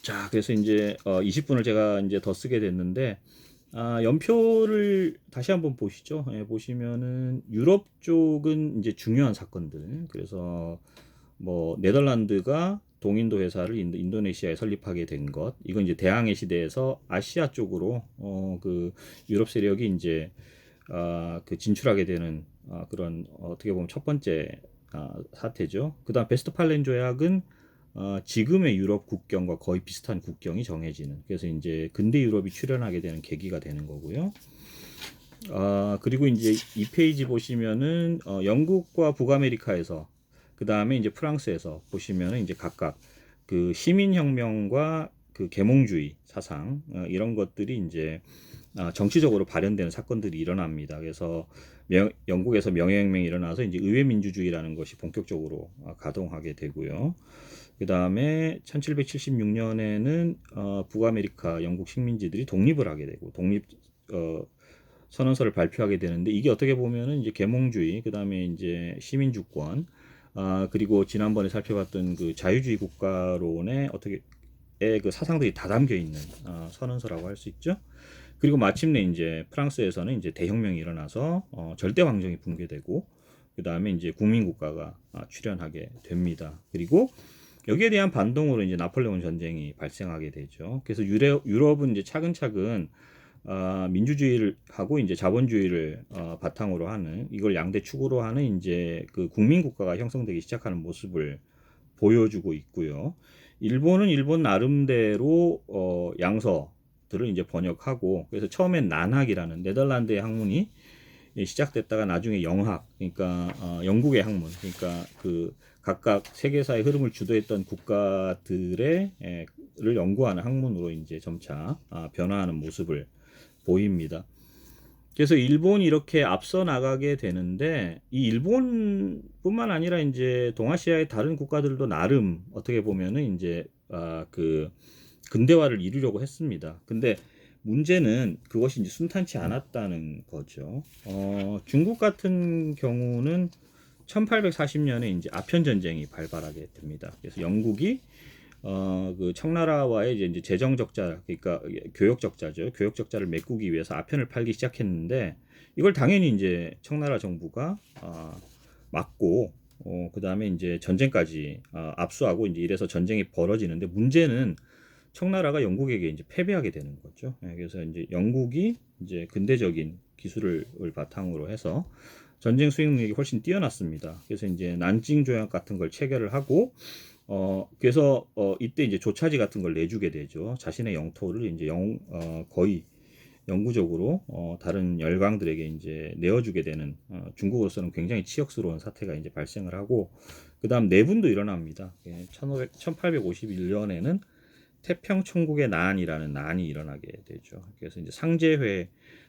자, 그래서 이제 20분을 제가 이제 더 쓰게 됐는데, 연표를 다시 한번 보시죠. 예, 보시면은 유럽 쪽은 이제 중요한 사건들. 그래서 뭐 네덜란드가 동인도 회사를 인도네시아에 설립하게 된 것. 이건 이제 대항해 시대에서 아시아 쪽으로 그 유럽 세력이 이제 그 진출하게 되는 그런 어떻게 보면 첫 번째 사태죠. 그다음 베스트팔렌 조약은 지금의 유럽 국경과 거의 비슷한 국경이 정해지는, 그래서 이제 근대 유럽이 출현하게 되는 계기가 되는 거고요. 그리고 이제 이 페이지 보시면은 영국과 북아메리카에서, 그 다음에 이제 프랑스에서 보시면은 이제 각각 그 시민혁명과 그 계몽주의 사상, 이런 것들이 이제 정치적으로 발현되는 사건들이 일어납니다. 그래서 영국에서 명예혁명이 일어나서 이제 의회민주주의라는 것이 본격적으로 가동하게 되고요. 그 다음에 1776년에는 북아메리카 영국 식민지들이 독립을 하게 되고 독립 선언서를 발표하게 되는데, 이게 어떻게 보면은 이제 계몽주의, 그 다음에 이제 시민주권, 그리고 지난번에 살펴봤던 그 자유주의 국가론의 어떻게 그 사상들이 다 담겨 있는 선언서라고 할 수 있죠. 그리고 마침내 이제 프랑스에서는 이제 대혁명이 일어나서 절대 왕정이 붕괴되고, 그 다음에 이제 국민국가가 출현하게 됩니다. 그리고 여기에 대한 반동으로 이제 나폴레옹 전쟁이 발생하게 되죠. 그래서 유럽은 이제 차근차근 민주주의를 하고 이제 자본주의를 바탕으로 하는, 이걸 양대 축으로 하는 이제 그 국민국가가 형성되기 시작하는 모습을 보여주고 있고요. 일본은 일본 나름대로 양서들을 이제 번역하고, 그래서 처음엔 난학이라는 네덜란드의 학문이 시작됐다가 나중에 영학, 그러니까 영국의 학문, 그러니까 그 각각 세계사의 흐름을 주도했던 국가들의 를 연구하는 학문으로 이제 점차 변화하는 모습을 보입니다. 그래서 일본이 이렇게 앞서 나가게 되는데, 이 일본뿐만 아니라 이제 동아시아의 다른 국가들도 나름 어떻게 보면은 이제 그 근대화를 이루려고 했습니다. 근데 문제는 그것이 이제 순탄치 않았다는 거죠. 중국 같은 경우는 1840년에 이제 아편 전쟁이 발발하게 됩니다. 그래서 영국이 그 청나라와의 이제 재정 적자, 그러니까 교역 적자죠. 교역 적자를 메꾸기 위해서 아편을 팔기 시작했는데, 이걸 당연히 이제 청나라 정부가 막고, 그 다음에 이제 전쟁까지 압수하고 이제 이래서 전쟁이 벌어지는데, 문제는 청나라가 영국에게 이제 패배하게 되는 거죠. 그래서 이제 영국이 이제 근대적인 기술을 바탕으로 해서 전쟁 수행력이 훨씬 뛰어났습니다. 그래서 이제 난징 조약 같은 걸 체결을 하고, 그래서 이때 이제 조차지 같은 걸 내주게 되죠. 자신의 영토를 이제 거의 영구적으로 다른 열강들에게 이제 내어주게 되는, 중국으로서는 굉장히 치욕스러운 사태가 이제 발생을 하고, 그다음 내분도 일어납니다. 1851년에는 태평천국의 난이라는 난이 일어나게 되죠. 그래서 이제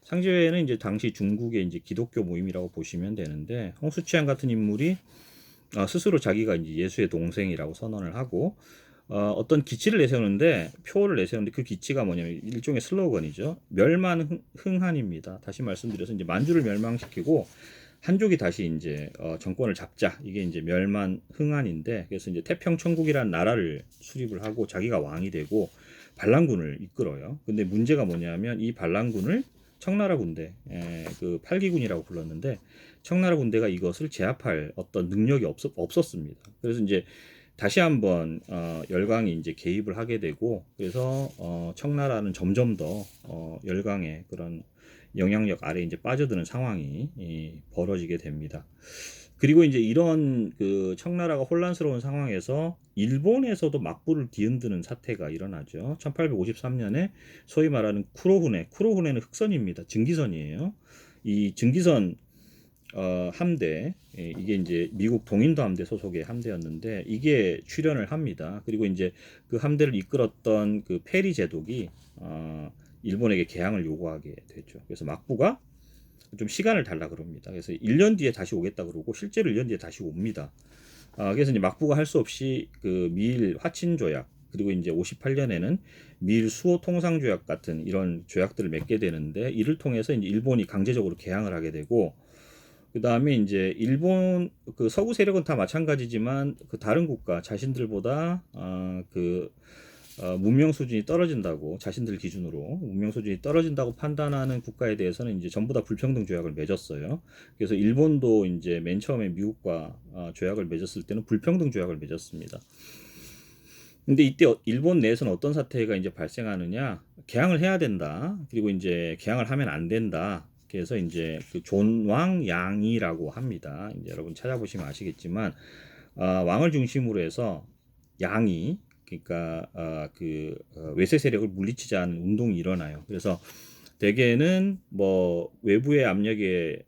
상제회는 이제 당시 중국의 이제 기독교 모임이라고 보시면 되는데, 홍수치안 같은 인물이 스스로 자기가 이제 예수의 동생이라고 선언을 하고 어떤 기치를 내세우는데, 표를 내세우는데, 그 기치가 뭐냐면 일종의 슬로건이죠. 멸만 흥한입니다. 다시 말씀드려서 이제 만주를 멸망시키고 한족이 다시 이제 정권을 잡자, 이게 이제 멸만 흥한인데, 그래서 이제 태평천국이라는 나라를 수립을 하고 자기가 왕이 되고 반란군을 이끌어요. 근데 문제가 뭐냐면 이 반란군을 청나라 군대, 그 팔기군이라고 불렀는데, 청나라 군대가 이것을 제압할 어떤 능력이 없었습니다. 그래서 이제 다시 한번 열강이 이제 개입을 하게 되고, 그래서 청나라는 점점 더 열강의 그런 영향력 아래 이제 빠져드는 상황이 벌어지게 됩니다. 그리고 이제 이런 그 청나라가 혼란스러운 상황에서 일본에서도 막부를 뒤흔드는 사태가 일어나죠. 1853년에 소위 말하는 쿠로후네는 흑선입니다. 증기선이에요. 이 증기선 함대, 이게 이제 미국 동인도 함대 소속의 함대였는데, 이게 출현을 합니다. 그리고 이제 그 함대를 이끌었던 그 페리 제독이 일본에게 개항을 요구하게 되죠. 그래서 막부가 좀 시간을 달라 그럽니다. 그래서 1년 뒤에 다시 오겠다 그러고 실제로 1년 뒤에 다시 옵니다. 그래서 이제 막부가 할 수 없이 그 미일 화친 조약, 그리고 이제 58년에는 미일 수호 통상 조약 같은 이런 조약들을 맺게 되는데, 이를 통해서 이제 일본이 강제적으로 개항을 하게 되고, 그 다음에 이제 일본 그 서구 세력은 다 마찬가지지만 그 다른 국가 자신들보다 그 문명 수준이 떨어진다고, 자신들 기준으로 문명 수준이 떨어진다고 판단하는 국가에 대해서는 이제 전부 다 불평등 조약을 맺었어요. 그래서 일본도 이제 맨 처음에 미국과 조약을 맺었을 때는 불평등 조약을 맺었습니다. 근데 이때 일본 내에서는 어떤 사태가 이제 발생하느냐? 개항을 해야 된다. 그리고 이제 개항을 하면 안 된다. 그래서 이제 그 존왕양이라고 합니다. 이제 여러분 찾아보시면 아시겠지만 왕을 중심으로 해서 양이, 그러니까 외세 세력을 물리치자 하는 운동이 일어나요. 그래서 대개는 뭐 외부의 압력에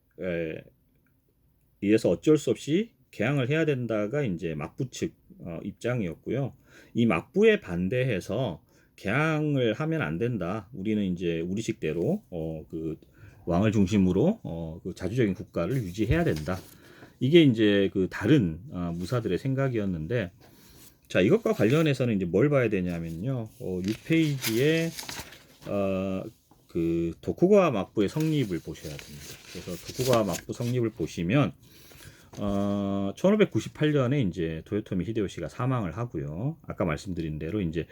의해서 어쩔 수 없이 개항을 해야 된다가 이제 막부 측 입장이었고요. 이 막부에 반대해서 개항을 하면 안 된다. 우리는 이제 우리식대로 그 왕을 중심으로 그 자주적인 국가를 유지해야 된다. 이게 이제 그 다른 무사들의 생각이었는데, 자, 이것과 관련해서는 이제 뭘 봐야 되냐면요. 6페이지에 그 도쿠가와 막부의 성립을 보셔야 됩니다. 그래서 도쿠가와 막부 성립을 보시면 1598년에 이제 도요토미 히데요시가 사망을 하고요. 아까 말씀드린 대로 이제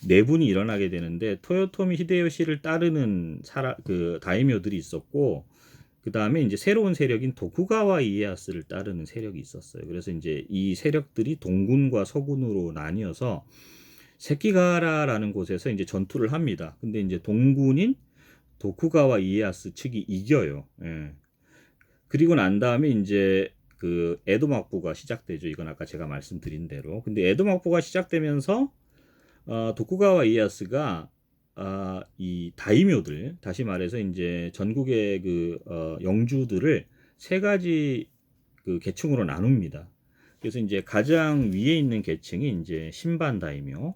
내분이 일어나게 되는데, 토요토미 히데요시를 따르는 그 다이묘들이 있었고, 그 다음에 이제 새로운 세력인 도쿠가와 이에야스를 따르는 세력이 있었어요. 그래서 이제 이 세력들이 동군과 서군으로 나뉘어서 세키가라라는 곳에서 이제 전투를 합니다. 근데 이제 동군인 도쿠가와 이에야스 측이 이겨요. 예. 그리고 난 다음에 이제 그 에도 막부가 시작되죠. 이건 아까 제가 말씀드린 대로. 근데 에도 막부가 시작되면서 도쿠가와 이에야스가 이 다이묘들, 다시 말해서 이제 전국의 그 영주들을 세 가지 그 계층으로 나눕니다. 그래서 이제 가장 위에 있는 계층이 이제 신반 다이묘.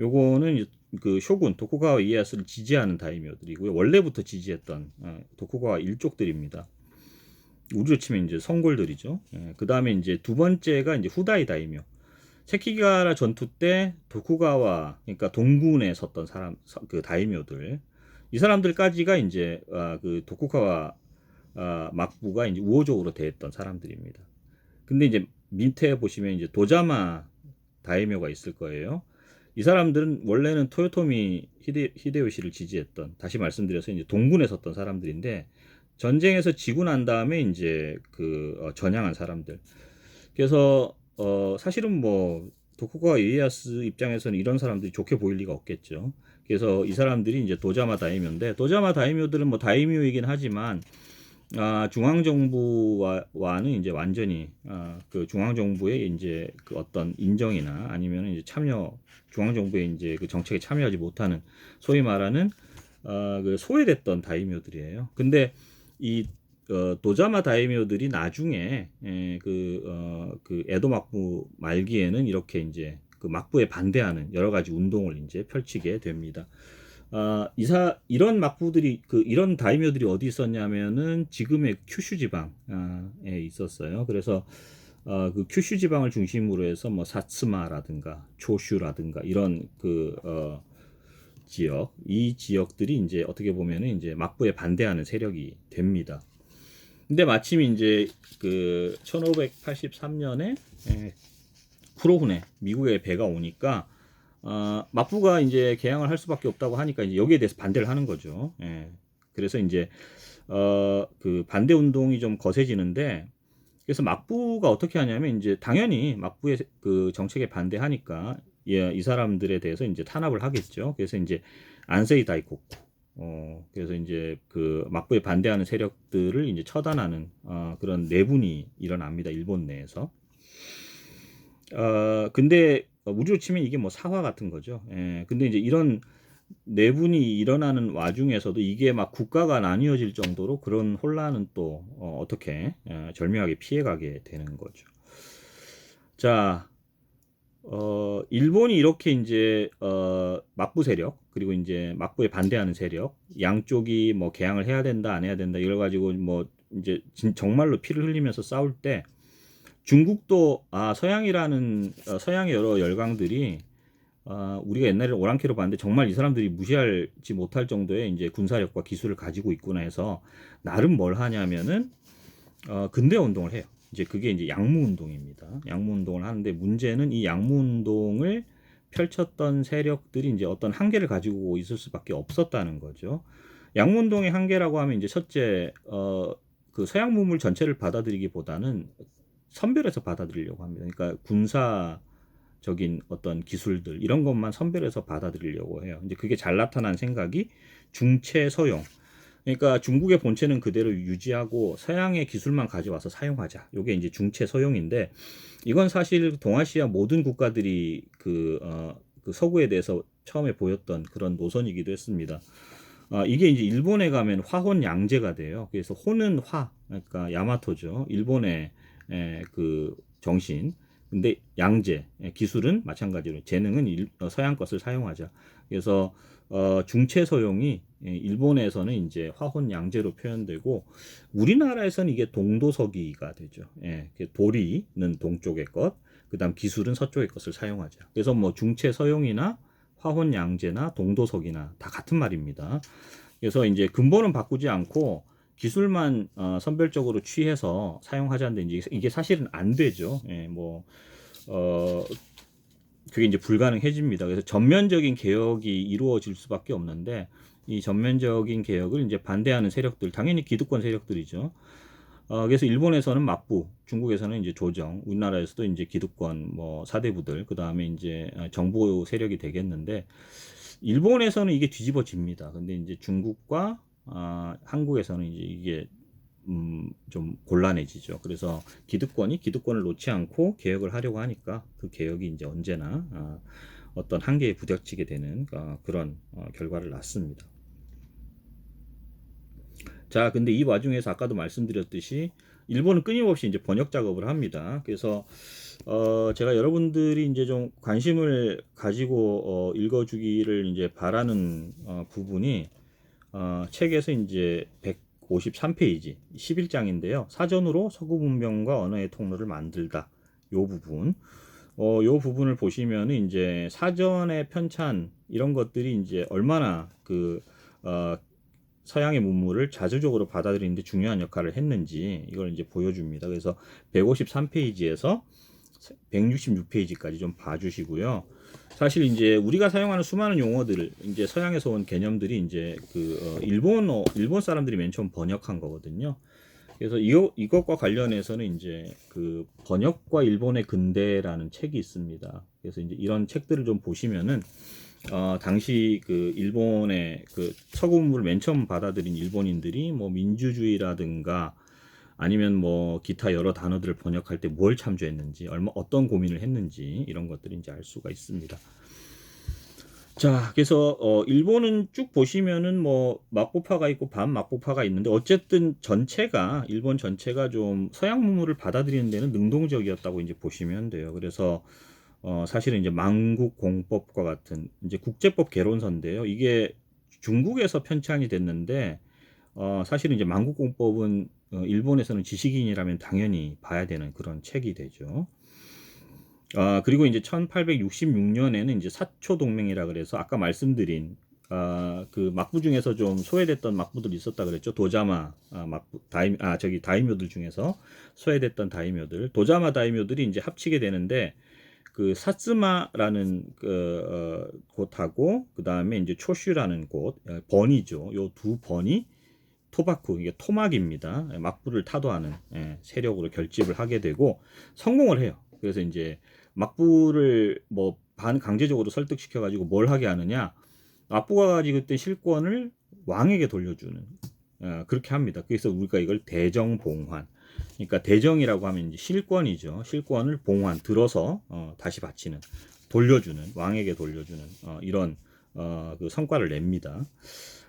요거는 그 쇼군 도쿠가와 이에야스를 지지하는 다이묘들이고요. 원래부터 지지했던 도쿠가와 일족들입니다. 우리로 치면 이제 성골들이죠. 그 다음에 이제 두 번째가 이제 후다이 다이묘. 세키가라 전투 때 도쿠가와, 그러니까 동군에 섰던 사람, 그 다이묘들, 이 사람들까지가 이제 그 도쿠가와 막부가 이제 우호적으로 대했던 사람들입니다. 근데 이제 밑에 보시면 이제 도자마 다이묘가 있을 거예요. 이 사람들은 원래는 토요토미 히데요시를 지지했던, 다시 말씀드려서 이제 동군에 섰던 사람들인데, 전쟁에서 지고 난 다음에 이제 그 전향한 사람들. 그래서 사실은 뭐 도쿠가와 이에야스 입장에서는 이런 사람들이 좋게 보일 리가 없겠죠. 그래서 이 사람들이 이제 도자마 다이묘인데, 도자마 다이묘들은 뭐 다이묘이긴 하지만 중앙 정부와는 이제 완전히 그 중앙 정부의 이제 그 어떤 인정이나 아니면 이제 참여, 중앙 정부의 이제 그 정책에 참여하지 못하는, 소위 말하는 그 소외됐던 다이묘들이에요. 근데 이 도자마 다이묘들이 나중에 그 에도 막부 말기에는 이렇게 이제 그 막부에 반대하는 여러 가지 운동을 이제 펼치게 됩니다. 이런 막부들이, 이런 다이묘들이 어디 있었냐면은 지금의 큐슈 지방에 있었어요. 그래서 그 큐슈 지방을 중심으로 해서 뭐 사츠마라든가 조슈라든가 이런 지역, 이 지역들이 이제 어떻게 보면은 이제 막부에 반대하는 세력이 됩니다. 근데 마침 이제 그 1583년에 쿠로훈에 미국의 배가 오니까 막부가 이제 개항을 할 수밖에 없다고 하니까 이제 여기에 대해서 반대를 하는 거죠. 그래서 이제 그 반대 운동이 좀 거세지는데, 그래서 막부가 어떻게 하냐면 이제 당연히 막부의 그 정책에 반대하니까 이 사람들에 대해서 이제 탄압을 하겠죠. 그래서 이제 안세이 다이코쿠, 그래서 이제 그 막부에 반대하는 세력들을 이제 처단하는 그런 내분이 일어납니다. 일본 내에서. 근데 우리로 치면 이게 뭐 사화 같은 거죠. 근데 이제 이런 내분이 일어나는 와중에서도 이게 막 국가가 나뉘어질 정도로 그런 혼란은 또 어떻게 절묘하게 피해가게 되는 거죠. 자, 일본이 이렇게 이제 막부 세력, 그리고 이제 막부에 반대하는 세력, 양쪽이 뭐 개항을 해야 된다 안 해야 된다 이걸 가지고 뭐 이제 정말로 피를 흘리면서 싸울 때, 중국도 서양이라는 서양의 여러 열강들이 우리가 옛날에 오랑캐로 봤는데 정말 이 사람들이 무시하지 못할 정도의 이제 군사력과 기술을 가지고 있구나 해서 나름 뭘 하냐면은 근대화 운동을 해요. 이제 그게 이제 양무 운동입니다. 양무 운동을 하는데, 문제는 이 양무 운동을 펼쳤던 세력들이 이제 어떤 한계를 가지고 있을 수밖에 없었다는 거죠. 양문동의 한계라고 하면 이제 첫째, 그 서양 문물 전체를 받아들이기보다는 선별해서 받아들이려고 합니다. 그러니까 군사적인 어떤 기술들 이런 것만 선별해서 받아들이려고 해요. 이제 그게 잘 나타난 생각이 중체서용. 그러니까 중국의 본체는 그대로 유지하고 서양의 기술만 가져와서 사용하자. 이게 이제 중체서용인데 이건 사실 동아시아 모든 국가들이 그 서구에 대해서 처음에 보였던 그런 노선이기도 했습니다. 이게 이제 일본에 가면 화혼양제가 돼요. 그래서 혼은 화, 그러니까 야마토죠. 일본의 그 정신. 근데 양제, 기술은 마찬가지로 재능은 서양 것을 사용하자. 그래서 중체 서용이 일본에서는 이제 화혼양제로 표현되고 우리나라에서는 이게 동도서기가 되죠. 도리는 동쪽의 것, 그다음 기술은 서쪽의 것을 사용하자. 그래서 뭐 중체 서용이나 화혼양제나 동도석이나 다 같은 말입니다. 그래서 이제 근본은 바꾸지 않고 기술만 선별적으로 취해서 사용하자는데 이게 사실은 안 되죠. 그게 이제 불가능해집니다. 그래서 전면적인 개혁이 이루어질 수밖에 없는데 이 전면적인 개혁을 이제 반대하는 세력들, 당연히 기득권 세력들이죠. 그래서 일본에서는 막부, 중국에서는 이제 조정, 우리나라에서도 이제 기득권 뭐 사대부들, 그 다음에 이제 정부 세력이 되겠는데 일본에서는 이게 뒤집어집니다. 근데 이제 중국과 한국에서는 이제 이게 좀 곤란해지죠. 그래서 기득권이 기득권을 놓지 않고 개혁을 하려고 하니까 그 개혁이 이제 언제나 어떤 한계에 부딪히게 되는 그런 결과를 낳습니다. 자, 근데 이 와중에서 아까도 말씀드렸듯이 일본은 끊임없이 이제 번역 작업을 합니다. 그래서 제가 여러분들이 이제 좀 관심을 가지고 읽어주기를 이제 바라는 부분이 책에서 이제 153페이지 11장인데요. 사전으로 서구 문명과 언어의 통로를 만들다. 요 부분. 요 부분을 보시면은 이제 사전의 편찬 이런 것들이 이제 얼마나 서양의 문물을 자주적으로 받아들이는데 중요한 역할을 했는지 이걸 이제 보여줍니다. 그래서 153페이지에서 166페이지까지 좀 봐주시고요. 사실 이제 우리가 사용하는 수많은 용어들을 이제 서양에서 온 개념들이 이제 일본 사람들이 맨 처음 번역한 거거든요. 그래서 이것과 관련해서는 이제 그 번역과 일본의 근대라는 책이 있습니다. 그래서 이제 이런 책들을 좀 보시면은 당시 그 일본의 그 서구 문물을 맨 처음 받아들인 일본인들이 뭐 민주주의라든가 아니면 뭐 기타 여러 단어들을 번역할 때 뭘 참조했는지, 어떤 고민을 했는지 이런 것들이 이제 알 수가 있습니다. 자, 그래서 일본은 쭉 보시면은 뭐 막부파가 있고 반막부파가 있는데 어쨌든 일본 전체가 좀 서양 문물을 받아들이는 데는 능동적이었다고 이제 보시면 돼요. 그래서 사실은 이제 만국공법과 같은 이제 국제법 개론서인데요. 이게 중국에서 편찬이 됐는데 사실은 이제 만국공법은 일본에서는 지식인이라면 당연히 봐야 되는 그런 책이 되죠. 그리고 이제 1866년에는 이제 사초동맹이라 그래서 아까 말씀드린 그 막부 중에서 좀 소외됐던 막부들이 있었다 그랬죠. 도자마 막부 다이묘들 중에서 소외됐던 다이묘들, 도자마 다이묘들이 이제 합치게 되는데 그 사츠마라는 곳하고 그 다음에 이제 초슈라는 곳 번이죠. 요 두 번이 토바쿠 이게 토막입니다. 막부를 타도하는 세력으로 결집을 하게 되고 성공을 해요. 그래서 이제 막부를 뭐 반강제적으로 설득시켜 가지고 뭘 하게 하느냐, 막부가 가지고 있던 실권을 왕에게 돌려주는 그렇게 합니다. 그래서 우리가 이걸 대정봉환, 그러니까 대정이라고 하면 이제 실권이죠. 실권을 봉환 들어서 다시 바치는, 돌려주는, 왕에게 돌려주는 이런 그 성과를 냅니다.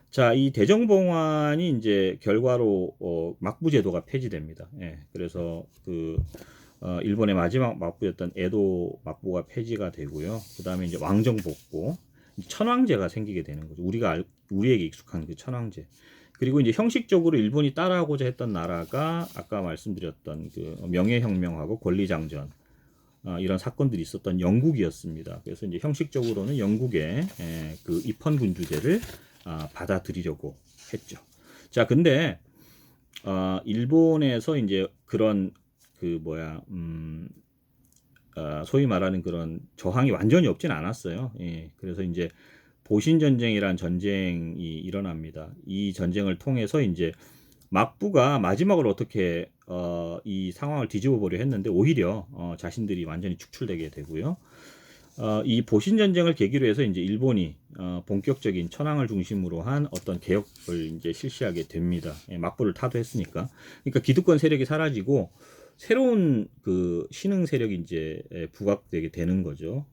자, 이 대정봉환이 이제 결과로 막부 제도가 폐지됩니다. 그래서 일본의 마지막 막부였던 에도 막부가 폐지가 되고요. 그 다음에 이제 왕정 복고, 천황제가 생기게 되는 거죠. 우리에게 익숙한 그 천황제. 그리고 이제 형식적으로 일본이 따라하고자 했던 나라가 아까 말씀드렸던 그 명예혁명하고 권리장전 이런 사건들이 있었던 영국이었습니다. 그래서 이제 형식적으로는 영국의 그 입헌군주제를 받아들이려고 했죠. 자, 근데 일본에서 이제 그런 소위 말하는 그런 저항이 완전히 없진 않았어요. 예, 그래서 이제 보신 전쟁이란 전쟁이 일어납니다. 이 전쟁을 통해서 이제 막부가 마지막으로 어떻게 이 상황을 뒤집어 보려 했는데 오히려 자신들이 완전히 축출되게 되고요. 이 보신 전쟁을 계기로 해서 이제 일본이 본격적인 천황을 중심으로 한 어떤 개혁을 이제 실시하게 됩니다. 예, 막부를 타도했으니까. 그러니까 기득권 세력이 사라지고 새로운 그 신흥 세력이 이제 부각되게 되는 거죠.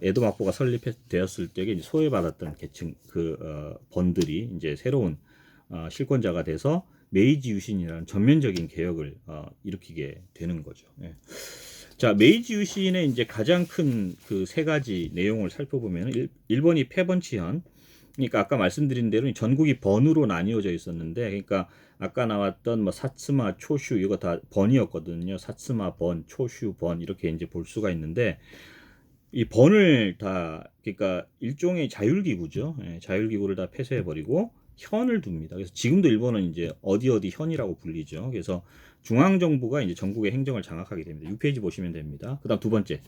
에도 막부가 설립되었을 때 이제 소외받았던 계층 번들이 이제 새로운 실권자가 돼서 메이지 유신이라는 전면적인 개혁을 일으키게 되는 거죠. 예. 자, 메이지 유신의 이제 가장 큰 그 세 가지 내용을 살펴보면 일본이 패번치현, 그러니까 아까 말씀드린 대로 전국이 번으로 나뉘어져 있었는데, 그러니까 아까 나왔던 뭐 사츠마, 초슈 이거 다 번이었거든요. 사츠마 번, 초슈 번 이렇게 이제 볼 수가 있는데 이 번을 다 그러니까 일종의 자율기구죠. 예, 자율기구를 다 폐쇄해 버리고 현을 둡니다. 그래서 지금도 일본은 이제 어디 현이라고 불리죠. 그래서 중앙 정부가 이제 전국의 행정을 장악하게 됩니다. 6페이지 보시면 됩니다. 그다음 두 번째,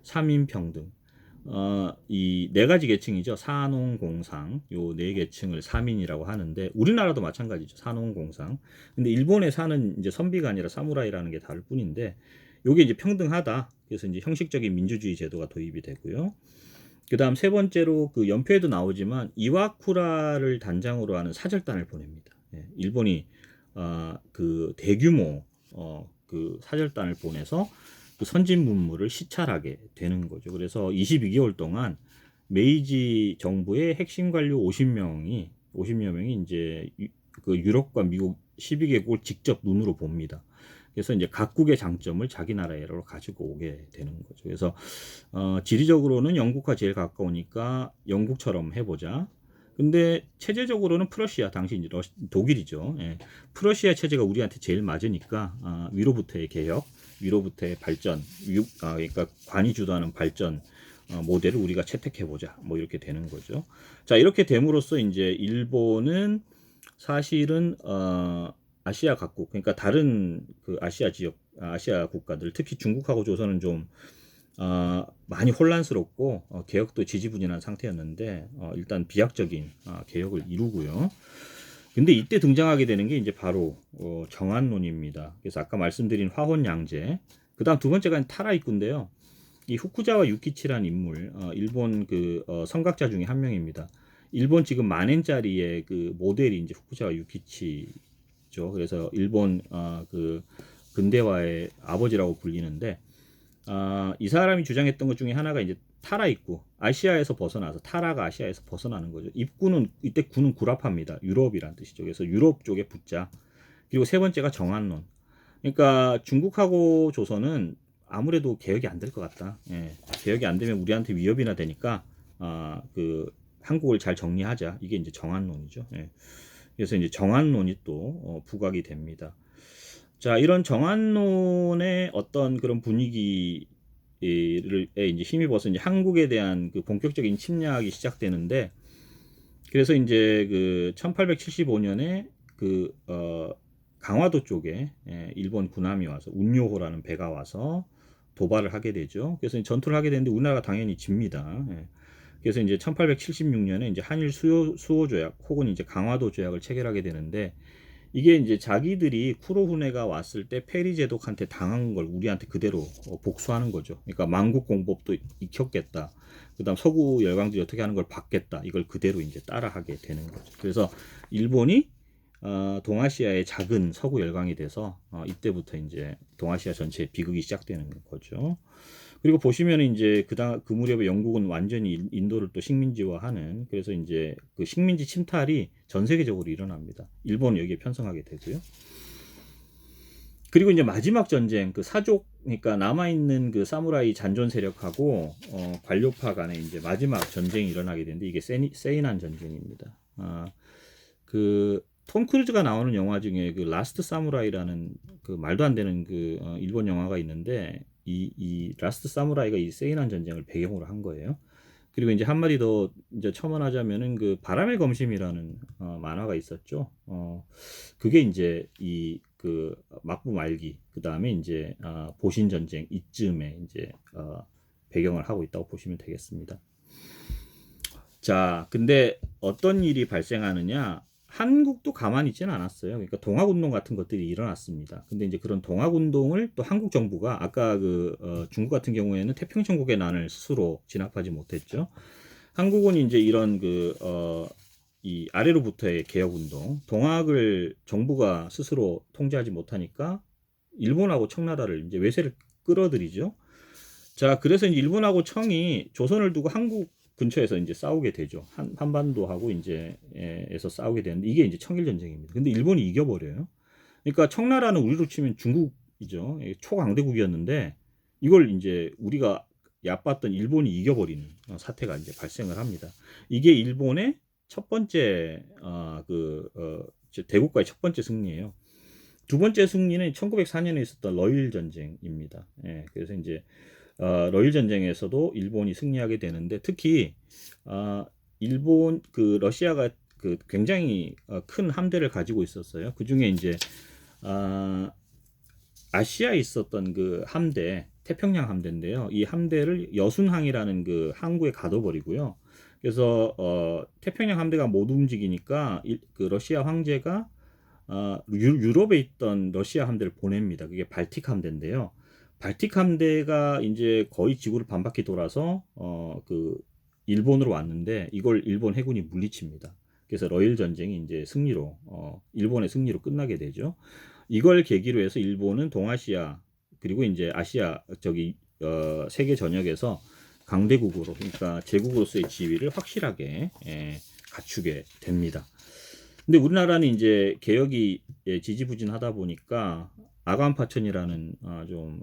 삼인평등. 이 네 가지 계층이죠. 사농공상 요 네 계층을 사민이라고 하는데 우리나라도 마찬가지죠. 사농공상. 근데 일본의 사는 이제 선비가 아니라 사무라이라는 게 다를 뿐인데 요게 이제 평등하다. 그래서 이제 형식적인 민주주의 제도가 도입이 되고요. 그다음 세 번째로 그 연표에도 나오지만 이와쿠라를 단장으로 하는 사절단을 보냅니다. 예, 일본이 그 대규모 그 사절단을 보내서 그 선진 문물을 시찰하게 되는 거죠. 그래서 22개월 동안 메이지 정부의 핵심 관료 50여 명이 이제 그 유럽과 미국 12개국을 직접 눈으로 봅니다. 그래서 이제 각국의 장점을 자기 나라로 가지고 오게 되는 거죠. 그래서 지리적으로는 영국과 제일 가까우니까 영국처럼 해보자. 근데 체제적으로는 프러시아, 당시 이제 독일이죠. 예. 프러시아 체제가 우리한테 제일 맞으니까 위로부터의 개혁, 위로부터의 발전, 그러니까 관이 주도하는 발전 모델을 우리가 채택해보자. 뭐 이렇게 되는 거죠. 자, 이렇게 됨으로써 이제 일본은 사실은 아시아 각국, 그러니까 다른 그 아시아 지역, 아시아 국가들, 특히 중국하고 조선은 좀 많이 혼란스럽고 개혁도 지지부진한 상태였는데 일단 비약적인 개혁을 이루고요. 근데 이때 등장하게 되는 게 이제 바로 정한론입니다. 그래서 아까 말씀드린 화혼양제, 그다음 두 번째가 타라이쿠인데요. 이 후쿠자와 유키치란 인물, 일본 그 선각자 중에 한 명입니다. 일본 지금 만엔짜리의 그 모델이 이제 후쿠자와 유키치죠. 그래서 일본 그 근대화의 아버지라고 불리는데 이 사람이 주장했던 것 중에 하나가 이제 타라 입구, 아시아에서 벗어나서 타라가 아시아에서 벗어나는 거죠. 입구는 이때 구는 구라파입니다. 유럽이란 뜻이죠. 그래서 유럽 쪽에 붙자. 그리고 세 번째가 정한론. 그러니까 중국하고 조선은 아무래도 개혁이 안 될 것 같다. 예, 개혁이 안 되면 우리한테 위협이나 되니까 그 한국을 잘 정리하자. 이게 이제 정한론이죠. 예. 그래서 이제 정한론이 또 부각이 됩니다. 자, 이런 정한론의 어떤 그런 분위기를 이제 힘입어서 이제 한국에 대한 그 본격적인 침략이 시작되는데, 그래서 이제 그 1875년에 그 강화도 쪽에 일본 군함이 와서 운요호라는 배가 와서 도발을 하게 되죠. 그래서 전투를 하게 되는데 우리나라가 당연히 집니다. 그래서 이제 1876년에 이제 한일 수호 조약 혹은 이제 강화도 조약을 체결하게 되는데, 이게 이제 자기들이 쿠로훈에가 왔을 때 페리 제독한테 당한 걸 우리한테 그대로 복수하는 거죠. 그러니까 만국 공법도 익혔겠다. 그다음 서구 열강들이 어떻게 하는 걸 받겠다. 이걸 그대로 이제 따라하게 되는 거죠. 그래서 일본이 동아시아의 작은 서구 열강이 돼서 이때부터 이제 동아시아 전체의 비극이 시작되는 거죠. 그리고 보시면 이제 그 무렵에 영국은 완전히 인도를 또 식민지화하는, 그래서 이제 그 식민지 침탈이 전 세계적으로 일어납니다. 일본은 여기에 편성하게 되고요. 그리고 이제 마지막 전쟁, 그 사족, 그러니까 남아있는 그 사무라이 잔존 세력하고 관료파 간에 이제 마지막 전쟁이 일어나게 되는데, 이게 세이난 전쟁입니다. 그 톰 크루즈가 나오는 영화 중에 그 라스트 사무라이라는 그 말도 안 되는 그 일본 영화가 있는데, 이 라스트 사무라이가 이 세이난 전쟁을 배경으로 한 거예요. 그리고 이제 한마디 더 이제 첨언하자면은 그 바람의 검심이라는 만화가 있었죠. 그게 이제 이 그 막부 말기 그 다음에 이제 보신 전쟁 이쯤에 이제 배경을 하고 있다고 보시면 되겠습니다. 자, 근데 어떤 일이 발생하느냐? 한국도 가만히 있지는 않았어요. 그러니까 동학운동 같은 것들이 일어났습니다. 근데 이제 그런 동학운동을 또 한국 정부가 아까 중국 같은 경우에는 태평천국의 난을 스스로 진압하지 못했죠. 한국은 이제 이런 이 아래로부터의 개혁운동, 동학을 정부가 스스로 통제하지 못하니까 일본하고 청나라를 이제 외세를 끌어들이죠. 자, 그래서 이제 일본하고 청이 조선을 두고 한국 근처에서 이제 싸우게 되죠. 한반도하고 이제 에서 싸우게 되는데 이게 이제 청일 전쟁입니다. 근데 일본이 이겨버려요. 그러니까 청나라는 우리로 치면 중국이죠. 초강대국이었는데 이걸 이제 우리가 얕봤던 일본이 이겨버리는 사태가 이제 발생을 합니다. 이게 일본의 첫 번째 대국가의 첫 번째 승리예요. 두 번째 승리는 1904년에 있었던 러일 전쟁입니다. 예, 그래서 이제 러일 전쟁에서도 일본이 승리하게 되는데 특히 일본 러시아가 굉장히 큰 함대를 가지고 있었어요. 그 중에 이제 아시아에 있었던 그 함대 태평양 함대인데요. 이 함대를 여순항이라는 그 항구에 가둬버리고요. 그래서 태평양 함대가 못 움직이니까 그 러시아 황제가 유럽에 있던 러시아 함대를 보냅니다. 그게 발틱 함대인데요. 발틱 함대가 이제 거의 지구를 반바퀴 돌아서 일본으로 왔는데 이걸 일본 해군이 물리칩니다. 그래서 러일 전쟁이 이제 승리로 일본의 승리로 끝나게 되죠. 이걸 계기로 해서 일본은 동아시아 그리고 이제 아시아 세계 전역에서 강대국으로 그러니까 제국으로서의 지위를 확실하게 갖추게 됩니다. 근데 우리나라는 이제 개혁이 지지부진하다 보니까 아관파천이라는 좀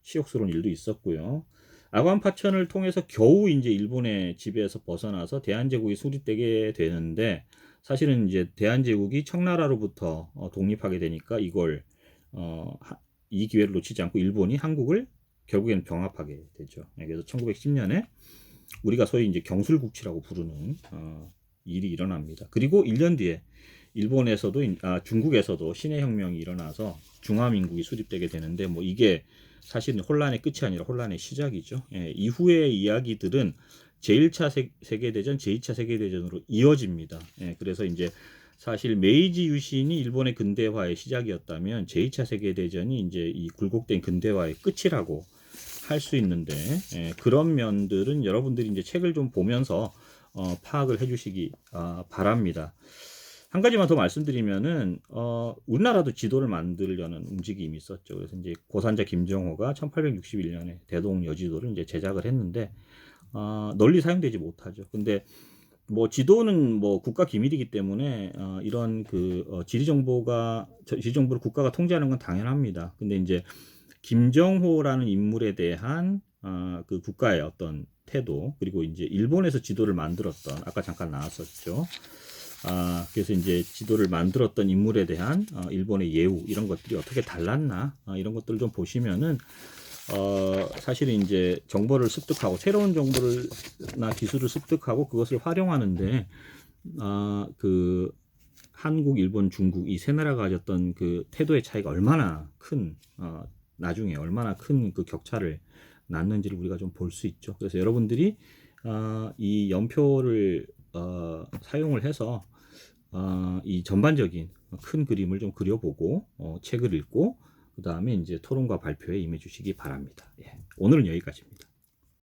치욕스러운 일도 있었고요. 아관파천을 통해서 겨우 이제 일본의 지배에서 벗어나서 대한제국이 수립되게 되는데 사실은 이제 대한제국이 청나라로부터 독립하게 되니까 이걸 이 기회를 놓치지 않고 일본이 한국을 결국에는 병합하게 되죠. 그래서 1910년에 우리가 소위 이제 경술국치라고 부르는 일이 일어납니다. 그리고 1년 뒤에 일본에서도 중국에서도 신해혁명이 일어나서 중화민국이 수립되게 되는데 뭐 이게 사실은 혼란의 끝이 아니라 혼란의 시작이죠. 이후의 이야기들은 제1차 세계대전, 제2차 세계대전으로 이어집니다. 그래서 이제 사실 메이지 유신이 일본의 근대화의 시작이었다면 제2차 세계대전이 이제 이 굴곡된 근대화의 끝이라고 할 수 있는데 그런 면들은 여러분들이 이제 책을 좀 보면서 파악을 해주시기 바랍니다. 한 가지만 더 말씀드리면은 우리나라도 지도를 만들려는 움직임이 있었죠. 그래서 이제 고산자 김정호가 1861년에 대동 여지도를 이제 제작을 했는데 널리 사용되지 못하죠. 근데 뭐 지도는 뭐 국가 기밀이기 때문에 이런 지리 정보를 국가가 통제하는 건 당연합니다. 근데 이제 김정호라는 인물에 대한 그 국가의 어떤 태도 그리고 이제 일본에서 지도를 만들었던 아까 잠깐 나왔었죠. 그래서 이제 지도를 만들었던 인물에 대한 일본의 예우 이런 것들이 어떻게 달랐나 이런 것들을 좀 보시면은 사실은 이제 정보를 습득하고 새로운 정보를나 기술을 습득하고 그것을 활용하는데 한국, 일본, 중국 이 세 나라가 가졌던 그 태도의 차이가 얼마나 큰 나중에 얼마나 큰 그 격차를 낳는지를 우리가 좀 볼 수 있죠. 그래서 여러분들이 이 연표를 사용을 해서 이 전반적인 큰 그림을 좀 그려보고 책을 읽고 그 다음에 이제 토론과 발표에 임해 주시기 바랍니다. 오늘은 여기까지입니다.